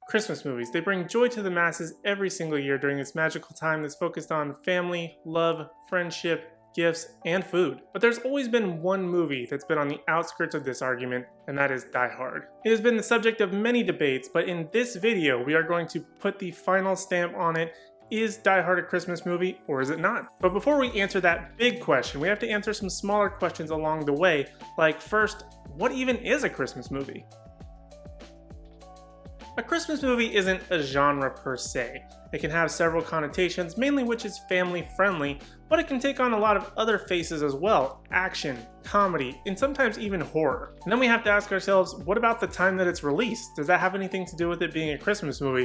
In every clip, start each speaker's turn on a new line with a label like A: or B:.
A: Christmas movies. They bring joy to the masses every single year during this magical time that's focused on family, love, friendship, gifts, and food. But there's always been one movie that's been on the outskirts of this argument, and that is Die Hard. It has been the subject of many debates, but in this video, we are going to put the final stamp on it. Is Die Hard a Christmas movie, or is it not? But before we answer that big question, we have to answer some smaller questions along the way, like first, what even is a Christmas movie? A Christmas movie isn't a genre per se. It can have several connotations, mainly which is family friendly, but it can take on a lot of other faces as well: action, comedy, and sometimes even horror. And then we have to ask ourselves, what about the time that it's released? Does that have anything to do with it being a Christmas movie?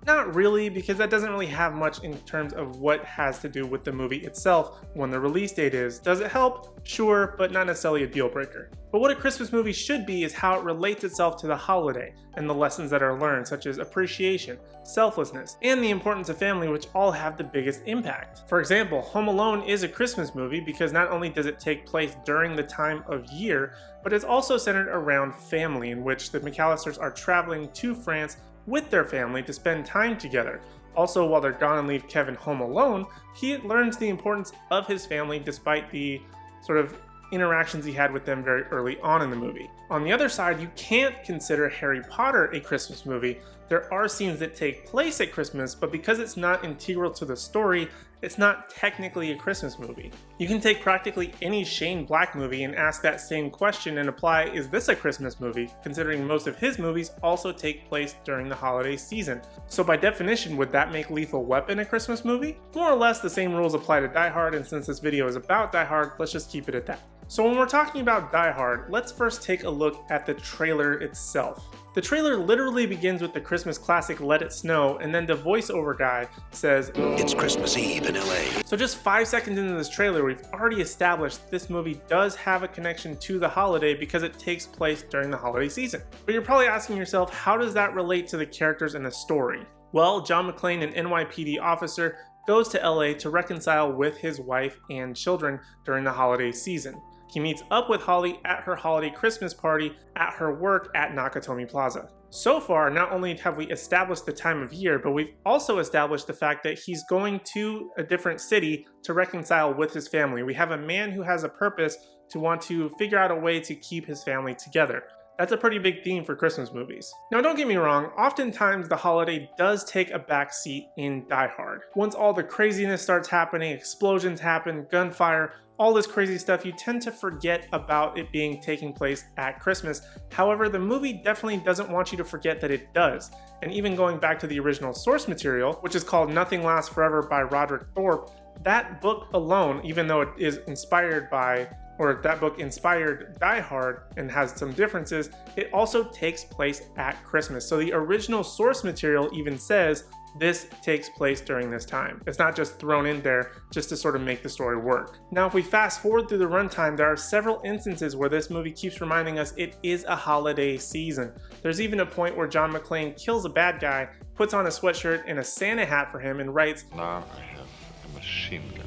A: Not really, because that doesn't really have much in terms of what has to do with the movie itself when the release date is. Does it help? Sure, but not necessarily a deal breaker. But what a Christmas movie should be is how it relates itself to the holiday and the lessons that are learned, such as appreciation, selflessness, and the importance of family, which all have the biggest impact. For example, Home Alone is a Christmas movie because not only does it take place during the time of year, but it's also centered around family, in which the McAllisters are traveling to France with their family to spend time together. Also, while they're gone and leave Kevin home alone, he learns the importance of his family despite the sort of interactions he had with them very early on in the movie. On the other side, you can't consider Harry Potter a Christmas movie. There are scenes that take place at Christmas, but because it's not integral to the story, it's not technically a Christmas movie. You can take practically any Shane Black movie and ask that same question and apply, is this a Christmas movie? Considering most of his movies also take place during the holiday season. So by definition, would that make Lethal Weapon a Christmas movie? More or less the same rules apply to Die Hard, and since this video is about Die Hard, let's just keep it at that. So when we're talking about Die Hard, let's first take a look at the trailer itself. The trailer literally begins with the Christmas classic Let It Snow, and then the voiceover guy says,
B: "It's Christmas Eve in LA."
A: So just 5 seconds into this trailer, we've already established this movie does have a connection to the holiday because it takes place during the holiday season. But you're probably asking yourself, how does that relate to the characters and the story? Well, John McClane, an NYPD officer, goes to LA to reconcile with his wife and children during the holiday season. He meets up with Holly at her holiday Christmas party at her work at Nakatomi Plaza. So far, not only have we established the time of year, but we've also established the fact that he's going to a different city to reconcile with his family. We have a man who has a purpose to want to figure out a way to keep his family together. That's a pretty big theme for Christmas movies. Now don't get me wrong, oftentimes the holiday does take a backseat in Die Hard. Once all the craziness starts happening, explosions happen, gunfire, all this crazy stuff, you tend to forget about it taking place at Christmas. However, the movie definitely doesn't want you to forget that it does. And even going back to the original source material, which is called Nothing Lasts Forever by Roderick Thorpe, that book alone, even though it is inspired by, or that book inspired Die Hard and has some differences, it also takes place at Christmas. So the original source material even says this takes place during this time. It's not just thrown in there just to sort of make the story work. Now, if we fast forward through the runtime, there are several instances where this movie keeps reminding us it is a holiday season. There's even a point where John McClane kills a bad guy, puts on a sweatshirt and a Santa hat for him, and writes,
C: "Now I have a machine gun.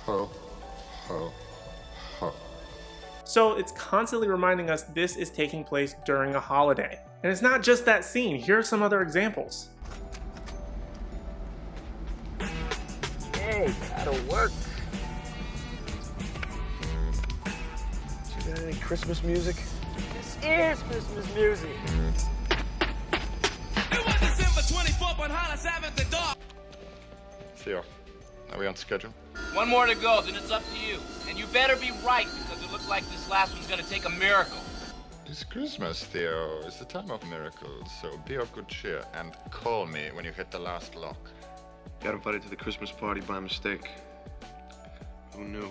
C: Ho, ho, ho."
A: So it's constantly reminding us this is taking place during a holiday. And it's not just that scene. Here are some other examples.
D: Hey, that'll work. You got any Christmas music? This is Christmas music.
E: It was December 24th on Hannah 7th and dark.
C: Theo, are we on schedule?
E: One more to go, then it's up to you. And you better be right, because it looks like this last one's gonna take a miracle.
C: It's Christmas, Theo. It's the time of miracles, so be of good cheer and call me when you hit the last lock.
D: Got invited to the Christmas party by mistake. Who knew?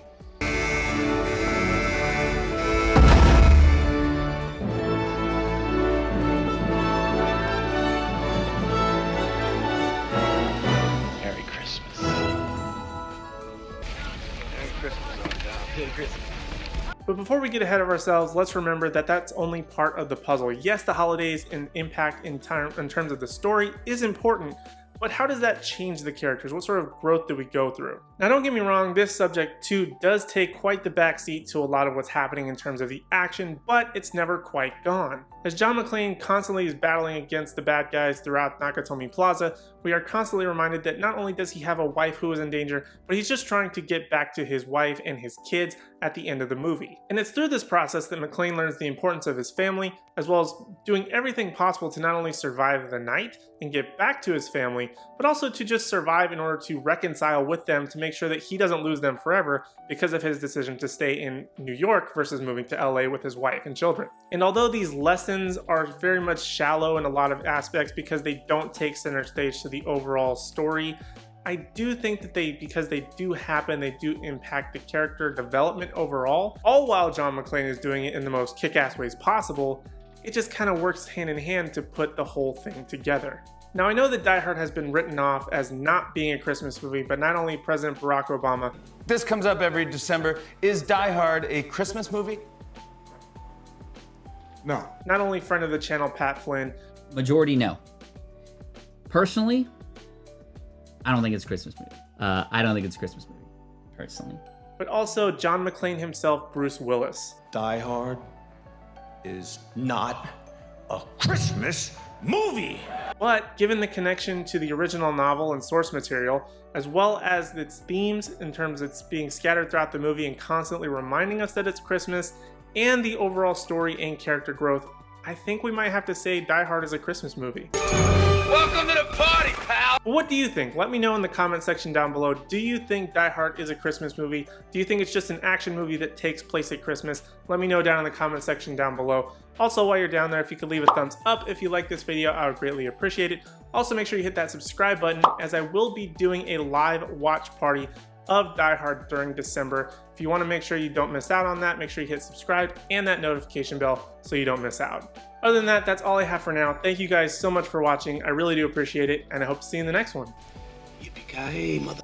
E: Merry Christmas.
D: Merry Christmas, all down. Merry Christmas.
A: But before we get ahead of ourselves, let's remember that that's only part of the puzzle. Yes, the holidays and impact in terms of the story is important, But how does that change the characters? What sort of growth do we go through? Now don't get me wrong, this subject too does take quite the backseat to a lot of what's happening in terms of the action, but it's never quite gone. As John McClane constantly is battling against the bad guys throughout Nakatomi Plaza, we are constantly reminded that not only does he have a wife who is in danger, but he's just trying to get back to his wife and his kids at the end of the movie. And it's through this process that McClane learns the importance of his family, as well as doing everything possible to not only survive the night and get back to his family, but also to just survive in order to reconcile with them to make sure that he doesn't lose them forever because of his decision to stay in New York versus moving to LA with his wife and children. And although these lessons are very much shallow in a lot of aspects because they don't take center stage to the overall story, I do think that because they do happen, they do impact the character development overall, all while John McClane is doing it in the most kick-ass ways possible. It just kind of works hand in hand to put the whole thing together. Now I know that Die Hard has been written off as not being a Christmas movie, but not only President Barack Obama.
F: This comes up every December. Is Die Hard a Christmas movie?
G: No.
A: Not only friend of the channel Pat Flynn.
H: Majority no. Personally, I don't think it's a Christmas movie. I don't think it's a Christmas movie, personally.
A: But also John McClane himself, Bruce Willis.
I: Die Hard is not a Christmas movie.
A: But given the connection to the original novel and source material, as well as its themes in terms of its being scattered throughout the movie and constantly reminding us that it's Christmas, and the overall story and character growth, I think we might have to say Die Hard is a Christmas movie.
E: Welcome to the party, pal!
A: But what do you think? Let me know in the comment section down below. Do you think Die Hard is a Christmas movie? Do you think it's just an action movie that takes place at Christmas? Let me know down in the comment section down below. Also, while you're down there, if you could leave a thumbs up if you like this video, I would greatly appreciate it. Also, make sure you hit that subscribe button, as I will be doing a live watch party of Die Hard during December. If you want to make sure you don't miss out on that, make sure you hit subscribe and that notification bell so you don't miss out. Other than that, that's all I have for now. Thank you guys so much for watching. I really do appreciate it, and I hope to see you in the next one.
B: Yippee-ki-yay, mother...